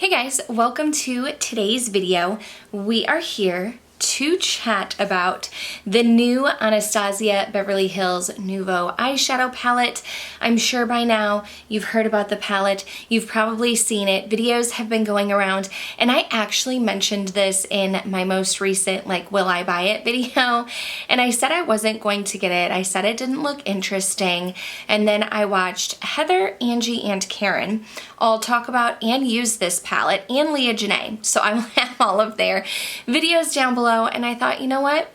Hey guys, welcome to today's video. We are here to chat about the new Anastasia Beverly Hills Nouveau eyeshadow palette. I'm sure by now you've heard about the palette. You've probably seen it. Videos have been going around, and I actually mentioned this in my most recent will I buy it video, and I said I wasn't going to get it. I said it didn't look interesting, and then I watched Heather, Angie, and Karen all talk about and use this palette, and Leah Janae. So I will have all of their videos down below, and I thought, you know what?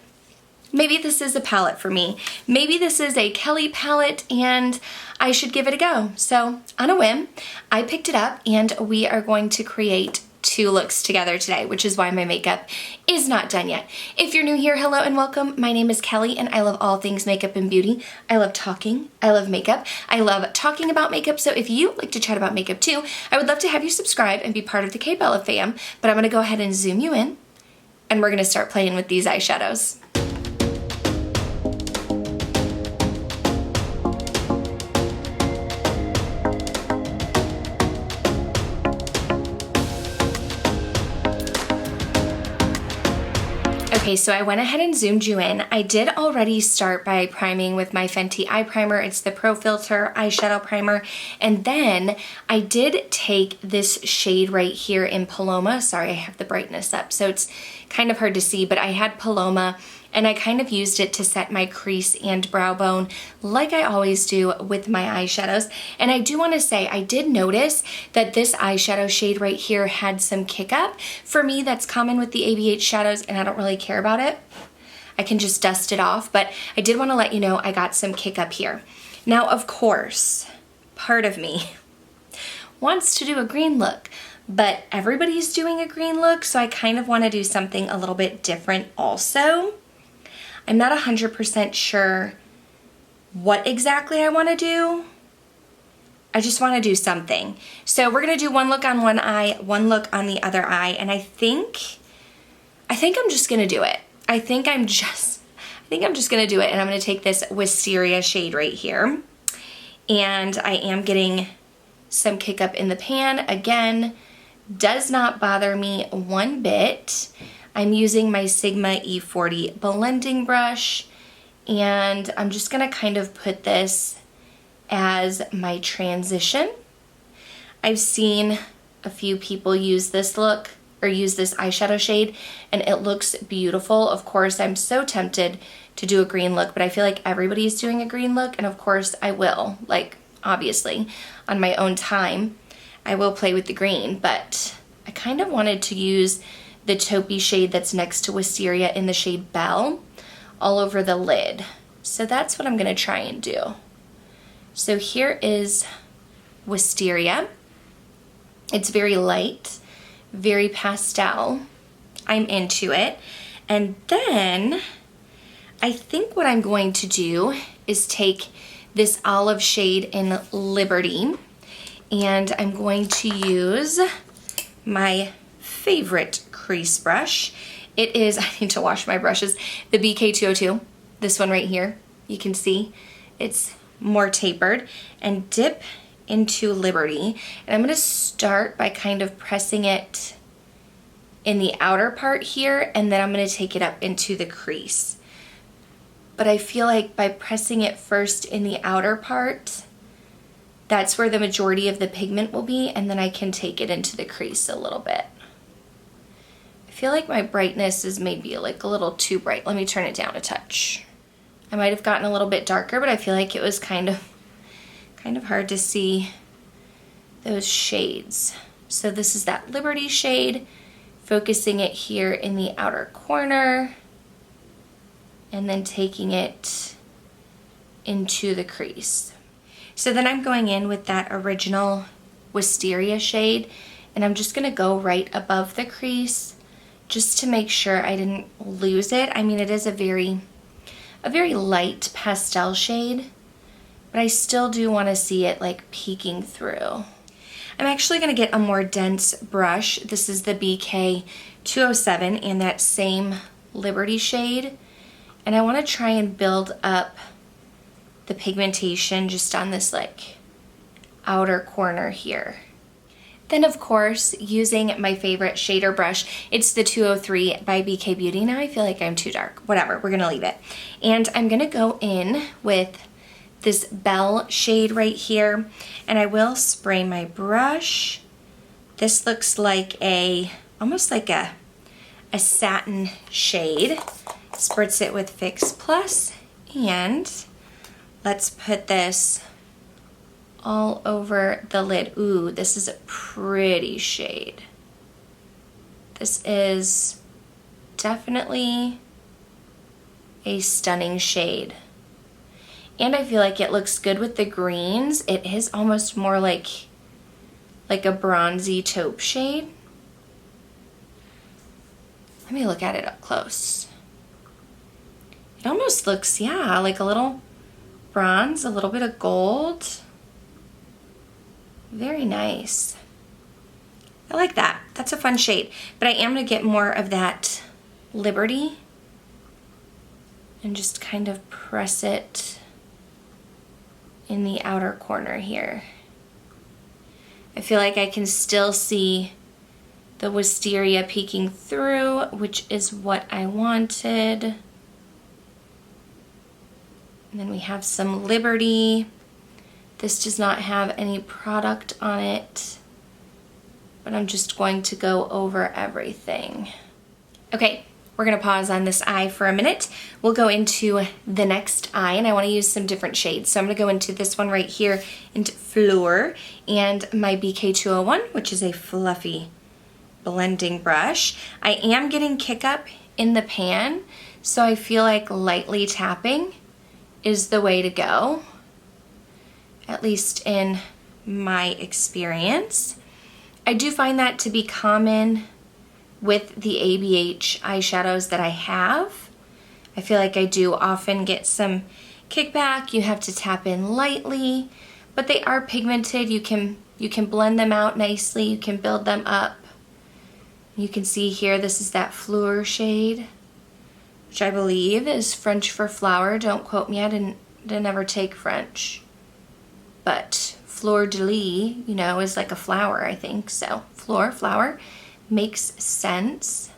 Maybe this is a palette for me. Maybe this is a Kelly palette and I should give it a go. So on a whim, I picked it up and we are going to create two looks together today, which is why my makeup is not done yet. If you're new here, hello and welcome. My name is Kelly and I love all things makeup and beauty. I love talking. I love makeup. I love talking about makeup. So if you like to chat about makeup too, I would love to have you subscribe and be part of the K-Bella fam, but I'm gonna go ahead and zoom you in and we're gonna start playing with these eyeshadows. Okay, so I went ahead and zoomed you in. I did already start by priming with my Fenty eye primer. It's the Pro Filter eyeshadow primer. And then I did take this shade right here in Paloma. Sorry, I have the brightness up, so it's kind of hard to see, but I had Paloma and I kind of used it to set my crease and brow bone like I always do with my eyeshadows. And I do want to say, I did notice that this eyeshadow shade right here had some kick up. For me, that's common with the ABH shadows and I don't really care about it. I can just dust it off, but I did want to let you know I got some kick up here. Now, of course, part of me wants to do a green look, but everybody's doing a green look, so I kind of want to do something a little bit different also. I'm not 100% sure what exactly I want to do. I just want to do something. So we're going to do one look on one eye, one look on the other eye, and I think I'm just going to do it. I think I'm just going to do it, and I'm going to take this Wisteria shade right here. And I am getting some kick up in the pan. Again, does not bother me one bit. I'm using my Sigma E40 blending brush, and I'm just gonna kind of put this as my transition. I've seen a few people use this look, or use this eyeshadow shade, and it looks beautiful. Of course, I'm so tempted to do a green look, but I feel like everybody's doing a green look, and of course I will, obviously, on my own time, I will play with the green, but I kind of wanted to use the taupey shade that's next to Wisteria in the shade Belle all over the lid. So that's what I'm gonna try and do. So here is Wisteria. It's very light, very pastel. I'm into it. And then I think what I'm going to do is take this olive shade in Liberty, and I'm going to use my favorite crease brush. It is, I need to wash my brushes, the BK202, this one right here. You can see it's more tapered, and dip into Liberty. And I'm gonna start by kind of pressing it in the outer part here, and then I'm gonna take it up into the crease. But I feel like by pressing it first in the outer part, that's where the majority of the pigment will be, and then I can take it into the crease a little bit. I feel like my brightness is maybe a little too bright. Let me turn it down a touch. I might have gotten a little bit darker, but I feel like it was kind of hard to see those shades. So this is that Liberty shade, focusing it here in the outer corner, and then taking it into the crease. So then I'm going in with that original Wisteria shade, and I'm just gonna go right above the crease just to make sure I didn't lose it. I mean, it is a very light pastel shade, but I still do want to see it peeking through. I'm actually going to get a more dense brush. This is the BK 207 in that same Liberty shade, and I want to try and build up the pigmentation just on this outer corner here. Then of course, using my favorite shader brush, it's the 203 by BK Beauty. Now I feel like I'm too dark. Whatever, we're gonna leave it. And I'm gonna go in with this Belle shade right here, and I will spray my brush. This looks like almost like a satin shade. Spritz it with Fix Plus, and let's put this all over the lid. Ooh, this is a pretty shade. This is definitely a stunning shade. And I feel like it looks good with the greens. It is almost more like a bronzy taupe shade. Let me look at it up close. It almost looks, yeah, like a little bronze, a little bit of gold. Very nice. I like that. That's a fun shade. But I am gonna get more of that Liberty and just kind of press it in the outer corner here. I feel like I can still see the wisteria peeking through, which is what I wanted. And then we have some Liberty. This does not have any product on it, but I'm just going to go over everything. Okay, we're gonna pause on this eye for a minute. We'll go into the next eye, and I wanna use some different shades. So I'm gonna go into this one right here, into Fleur, and my BK201, which is a fluffy blending brush. I am getting kick up in the pan, so I feel like lightly tapping is the way to go, at least in my experience. I do find that to be common with the ABH eyeshadows that I have. I feel like I do often get some kickback. You have to tap in lightly, but they are pigmented. You can blend them out nicely. You can build them up. You can see here, this is that Fleur shade, which I believe is French for flower. Don't quote me, I didn't ever take French. But fleur de lis, you know, is like a flower, I think. So flower, makes sense.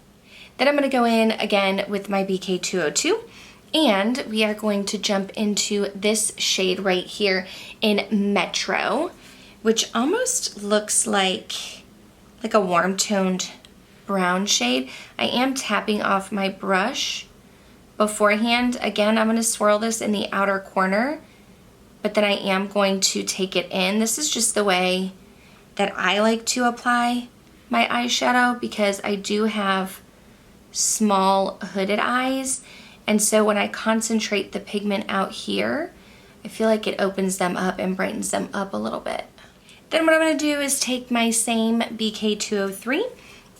Then I'm gonna go in again with my BK202, and we are going to jump into this shade right here in Metro, which almost looks like a warm toned brown shade. I am tapping off my brush beforehand. Again, I'm gonna swirl this in the outer corner, but then I am going to take it in. This is just the way that I like to apply my eyeshadow, because I do have small hooded eyes, and so when I concentrate the pigment out here, I feel like it opens them up and brightens them up a little bit. Then what I'm gonna do is take my same BK203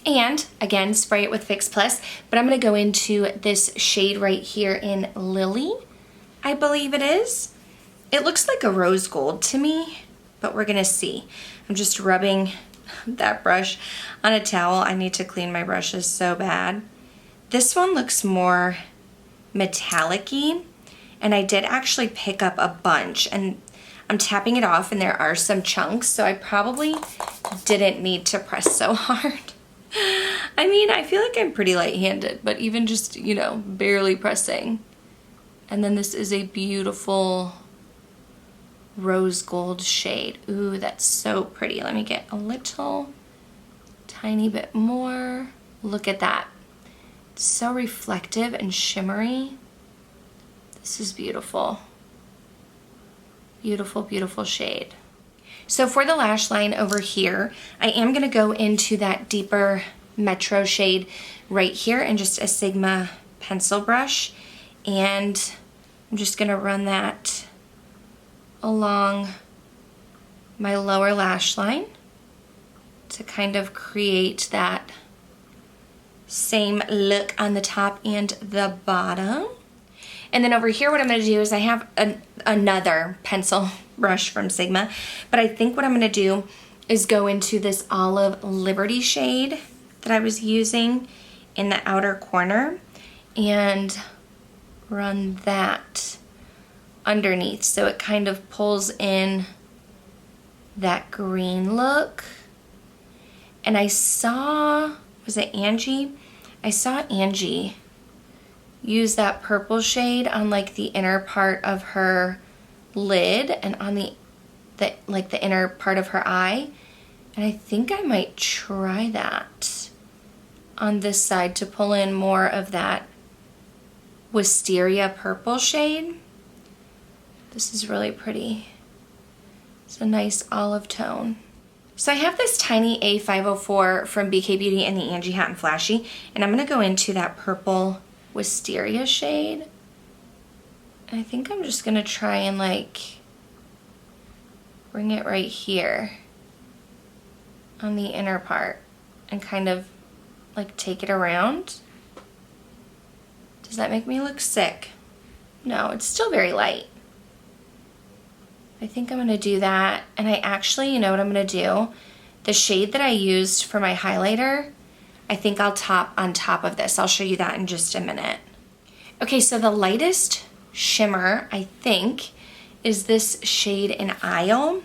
and again spray it with Fix Plus, but I'm gonna go into this shade right here in Lily, I believe it is. It looks like a rose gold to me, but we're gonna see. I'm just rubbing that brush on a towel. I need to clean my brushes so bad. This one looks more metallic-y, and I did actually pick up a bunch, and I'm tapping it off and there are some chunks, so I probably didn't need to press so hard. I mean, I feel like I'm pretty light-handed, but even just, you know, barely pressing. And then this is a beautiful rose gold shade. Ooh, that's so pretty. Let me get a little tiny bit more. Look at that. It's so reflective and shimmery. This is beautiful. Beautiful, beautiful shade. So for the lash line over here, I am gonna go into that deeper Metro shade right here and just a Sigma pencil brush. And I'm just gonna run that along my lower lash line to kind of create that same look on the top and the bottom. And then over here, what I'm gonna do is I have another pencil brush from Sigma, but I think what I'm gonna do is go into this Olive Liberty shade that I was using in the outer corner and run that underneath, so it kind of pulls in that green look. And I saw, was it Angie? I saw Angie use that purple shade on like the inner part of her lid and on the inner part of her eye. And I think I might try that on this side to pull in more of that wisteria purple shade. This is really pretty. It's a nice olive tone. So I have this tiny A504 from BK Beauty in the Angie Hot and Flashy, and I'm gonna go into that purple wisteria shade. And I think I'm just gonna try and like bring it right here on the inner part and kind of like take it around. Does that make me look sick? No, it's still very light. I think I'm gonna do that. And I actually, you know what I'm gonna do? The shade that I used for my highlighter, I think I'll top on top of this. I'll show you that in just a minute. Okay, so the lightest shimmer, I think, is this shade in Isle,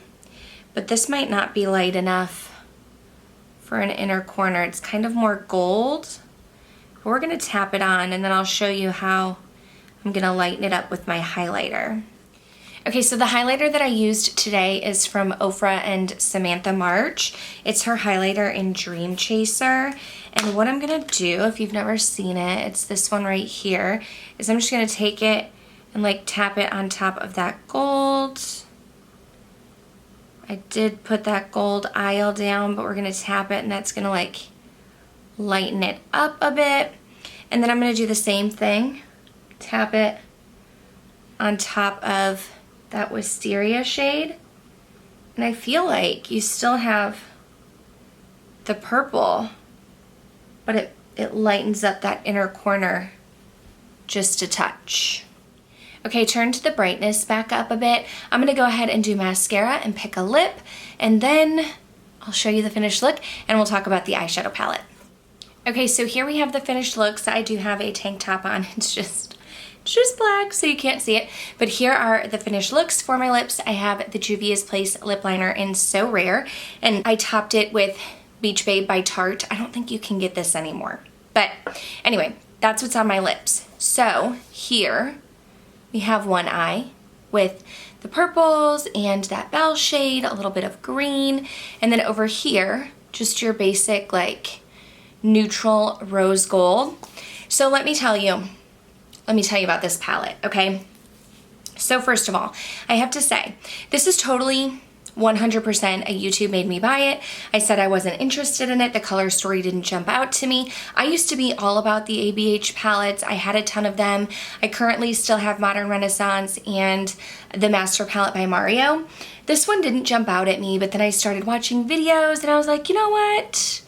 but this might not be light enough for an inner corner. It's kind of more gold. We're gonna tap it on and then I'll show you how I'm gonna lighten it up with my highlighter. Okay, so the highlighter that I used today is from Ofra and Samantha March. It's her highlighter in Dream Chaser. And what I'm gonna do, if you've never seen it, it's this one right here, is I'm just gonna take it and like tap it on top of that gold. I did put that gold Isle down, but we're gonna tap it and that's gonna like lighten it up a bit. And then I'm gonna do the same thing, tap it on top of that wisteria shade. And I feel like you still have the purple, but it lightens up that inner corner just a touch. Okay, turn to the brightness back up a bit. I'm gonna go ahead and do mascara and pick a lip, and then I'll show you the finished look and we'll talk about the eyeshadow palette. Okay, so here we have the finished look. So I do have a tank top on. It's just black, so you can't see it. But here are the finished looks for my lips. I have the Juvia's Place lip liner in So Rare, and I topped it with Beach Babe by Tarte. I don't think you can get this anymore. But anyway, that's what's on my lips. So here we have one eye with the purples and that bell shade, a little bit of green, and then over here, just your basic like neutral rose gold. So let me tell you about this palette, okay? So first of all, I have to say, this is totally 100% a YouTube made me buy it. I said I wasn't interested in it. The color story didn't jump out to me. I used to be all about the ABH palettes. I had a ton of them. I currently still have Modern Renaissance and the Master Palette by Mario. This one didn't jump out at me, but then I started watching videos and I was like, you know what?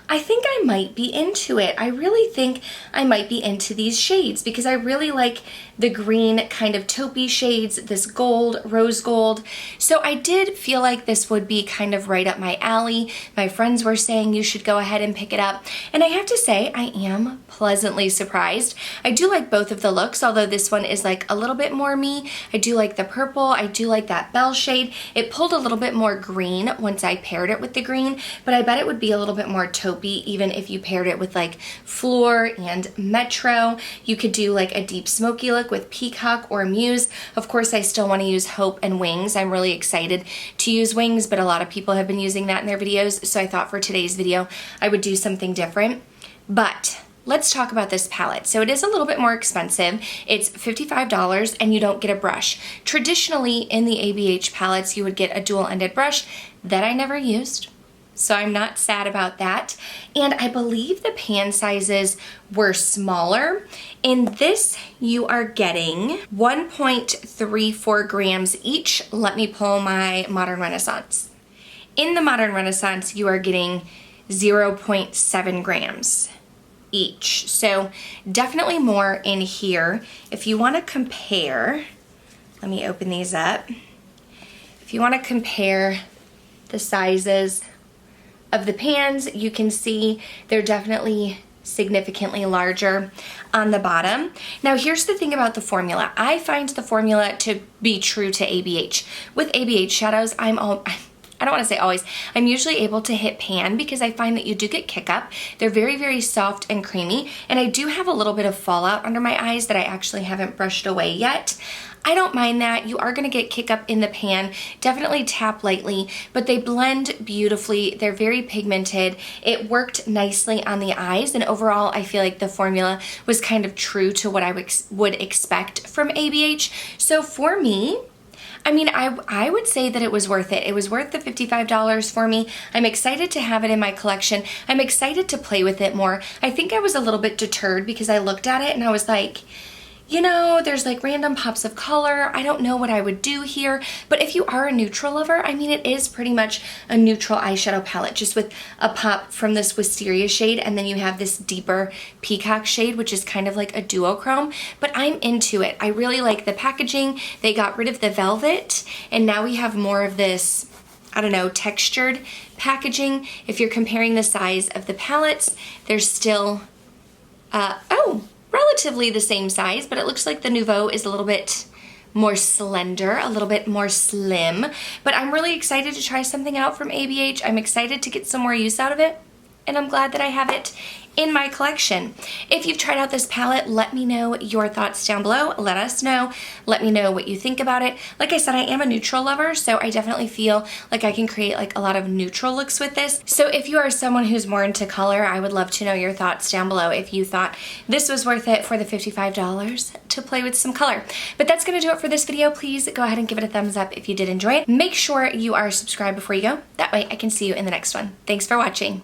I think I might be into it. I really think I might be into these shades because I really like the green kind of taupey shades, this gold, rose gold. So I did feel like this would be kind of right up my alley. My friends were saying you should go ahead and pick it up. And I have to say, I am pleasantly surprised. I do like both of the looks, although this one is like a little bit more me. I do like the purple. I do like that bell shade. It pulled a little bit more green once I paired it with the green, but I bet it would be a little bit more taupey even if you paired it with like Floor and Metro. You could do like a deep smoky look with Peacock or Muse. Of course, I still want to use Hope and Wings. I'm really excited to use Wings, but a lot of people have been using that in their videos, so I thought for today's video I would do something different. But let's talk about this palette. So it is a little bit more expensive. It's $55 and you don't get a brush. Traditionally in the ABH palettes you would get a dual-ended brush that I never used, so I'm not sad about that. And I believe the pan sizes were smaller. In this, you are getting 1.34 grams each. Let me pull my Modern Renaissance. In the Modern Renaissance, you are getting 0.7 grams each. So definitely more in here. If you want to compare, let me open these up. If you want to compare the sizes of the pans, you can see they're definitely significantly larger on the bottom. Now here's the thing about the formula. I find the formula to be true to ABH. With ABH shadows, I'm I don't want to say always, I'm usually able to hit pan because I find that you do get kick up. They're very, very soft and creamy, and I do have a little bit of fallout under my eyes that I actually haven't brushed away yet. I don't mind that. You are going to get kick up in the pan. Definitely tap lightly, but they blend beautifully. They're very pigmented. It worked nicely on the eyes, and overall I feel like the formula was kind of true to what I would expect from ABH. So for me, I mean, I would say that it was worth it. It was worth the $55 for me. I'm excited to have it in my collection. I'm excited to play with it more. I think I was a little bit deterred because I looked at it and I was like, you know, there's like random pops of color. I don't know what I would do here. But if you are a neutral lover, I mean, it is pretty much a neutral eyeshadow palette, just with a pop from this wisteria shade, and then you have this deeper peacock shade, which is kind of like a duochrome. But I'm into it. I really like the packaging. They got rid of the velvet, and now we have more of this, I don't know, textured packaging. If you're comparing the size of the palettes, there's still, relatively the same size, but it looks like the Nouveau is a little bit more slender, a little bit more slim. But I'm really excited to try something out from ABH. I'm excited to get some more use out of it, and I'm glad that I have it in my collection. If you've tried out this palette, let me know your thoughts down below. Let us know. Let me know what you think about it. Like I said, I am a neutral lover, so I definitely feel like I can create like a lot of neutral looks with this. So if you are someone who's more into color, I would love to know your thoughts down below if you thought this was worth it for the $55 to play with some color. But that's gonna do it for this video. Please go ahead and give it a thumbs up if you did enjoy it. Make sure you are subscribed before you go. That way I can see you in the next one. Thanks for watching.